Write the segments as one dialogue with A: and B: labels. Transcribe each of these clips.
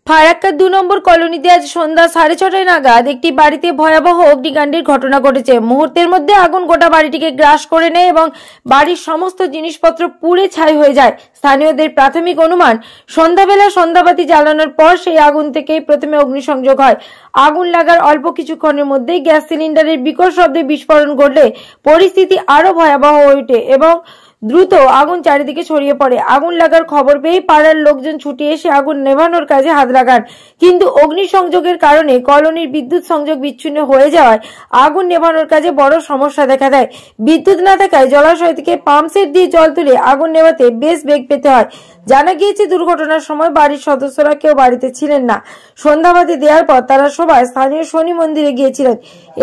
A: ফারাক্কার ২ নম্বর কলোনিতে আজ সন্ধ্যা ৬:৩০ নাগাদ একটি বাড়িতে ভয়াবহ অগ্নিকাণ্ডের ঘটনা ঘটেছে। মুহূর্তের মধ্যে আগুন গোটা বাড়িটিকে গ্রাস করে নেয় এবং বাড়ির সমস্ত জিনিসপত্র পুড়ে ছাই হয়ে যায়। স্থানীয়দের প্রাথমিক অনুমান, সন্ধ্যাবেলা সন্ধ্যাবাতি জ্বালানোর পর সেই আগুন থেকেই প্রথমে অগ্নিসংযোগ হয়। আগুন লাগার অল্প কিছুক্ষণের মধ্যেই গ্যাস সিলিন্ডারের বিকট শব্দে বিস্ফোরণ ঘটলে পরিস্থিতি আরো ভয়াবহ হয়ে ওঠে এবং দ্রুত আগুন চারিদিকে ছড়িয়ে পড়ে। আগুন লাগার খবর পেয়ে পাড়ার লোকজন ছুটে এসে আগুন নেভানোর কাজে হাত লাগান, কিন্তু অগ্নিসংযোগের কারণে কলোনির বিদ্যুৎ সংযোগ বিচ্ছিন্ন হয়ে যাওয়ায় আগুন নেভানোর কাজে বড় সমস্যা দেখা দেয়। বিদ্যুৎ না থাকায় জলাশয় থেকে পাম্পসেট দিয়ে জল তুলে আগুন নেভাতে বেশ বেগ পেতে হয়। জানা গিয়েছে দুর্ঘটনার সময় বাড়ির সদস্যরা কেউ বাড়িতে ছিলেন না। সন্ধ্যাবাতি দেওয়ার পর তারা সবাই স্থানীয় শনি মন্দিরে গিয়েছিলেন।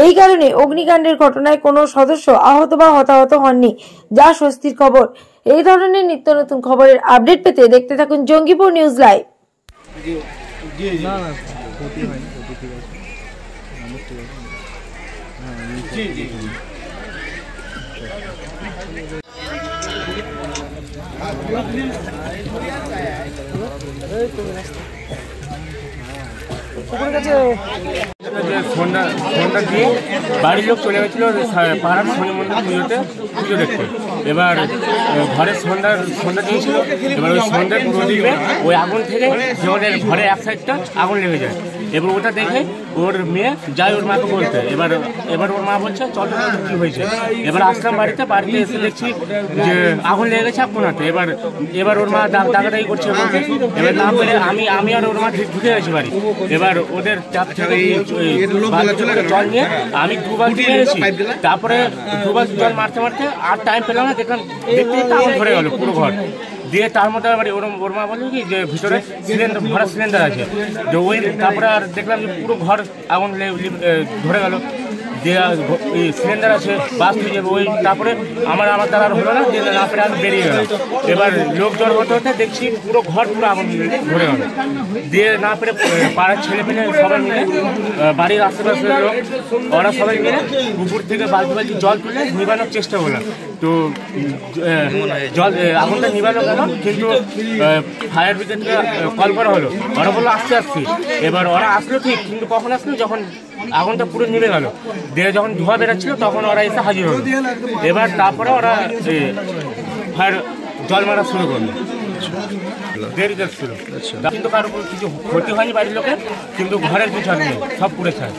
A: এই কারণে অগ্নিকাণ্ডের ঘটনায় কোনো সদস্য আহত বা হতাহত হননি, যা স্বস্তির খবর। এই ধরনের নিত্য নতুন খবরের আপডেট পেতে দেখতে থাকুন জঙ্গিপুর নিউজ লাইভ।
B: ফোনটা দিয়ে বাড়ির লোক চলে গেছিল পাড়ার শনি মন্দির পুজো দেখতে। এবার ঘরের সন্ধ্যা দিয়েছিল। এবার ওই সন্ধ্যার প্রদীপে ওই আগুন থেকে আমাদের ঘরের এক সাইডটা আগুন লেগে যায়। এবার ওটা দেখে ওর মেয়ে যায় ওর মাকে বলতে। এবার ওর মা বলছে চল কি হয়েছে। এবার আসলাম বাড়িতে এসে দেখছি যে আগুন লেগে গেছে কোনাতে। এবার ওর মা দাগাদাগি করছে। এবার না পেরে আমি আর ওর মা ঢুকে গেছি বাড়ি। এবার ওদের চাপ থেকে জল নিয়ে আমি 2 বালতি নিয়েছি। তারপরে 2 বালতি জল মারতে আর টাইম পেলাম না, দেখলাম দেখতে আগুন ধরে গেল পুরো ঘর দিয়ে। তার মধ্যে আবার ওর মা বলল কি যে ভিতরে ভরা সিলিন্ডার আছে, যে ওই তারপরে আর দেখলাম যে পুরো ঘর আগুন ধরে গেল দিয়ে সিলিন্ডার আছে বাস হয়ে যাবে। ওই তারপরে আমার দ্বারা আর হলো না, দিয়ে না পেরে আমি বেরিয়ে গেলাম। এবার লোক জ্বর হতে দেখছি পুরো ঘর পুরো আগুন ধরে গেল দিয়ে না পেরে পাড়ার ছেলে পেলে সবাই মিলে বাড়ির আশেপাশের লোক ওরা সবাই মিলে উপর থেকে বালতি জল তুলে নিবানোর চেষ্টা করলাম। তো জল আগুনটা নিবানো গেল, কিন্তু ফায়ার ব্রিগেডকে কল করা হলো। ওরা বললো আসতে। এবার ওরা আসলো ঠিক, কিন্তু কখন আসলো যখন আগুনটা পুরো নিভে গেল দিয়ে যখন ধোঁয়া বেরোচ্ছিল তখন ওরা এসে হাজির হলো। এবার তারপরে ওরা ফায়ার জল মারা শুরু করলো। দেরি যাচ্ছিল, কিন্তু কারো কিছু ক্ষতি হয়নি বাড়ির লোকের, কিন্তু ঘরের কিছু নেই, সব পুড়ে ছায়।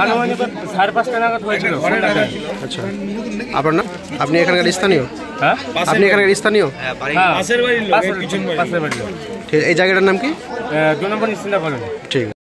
B: আনুমানিক 5:30 নাগাদ হয়েছিল।
C: আচ্ছা, আপনার না? আপনি এখানকার স্থানীয়?
B: হ্যাঁ,
C: আপনি এখানকার স্থানীয়?
B: পাশের বাড়ির লোক।
C: ঠিক, এই জায়গাটার নাম কি?
B: 2 নম্বর নিশ্চিন্তা কলোনি।
C: ঠিক আছে।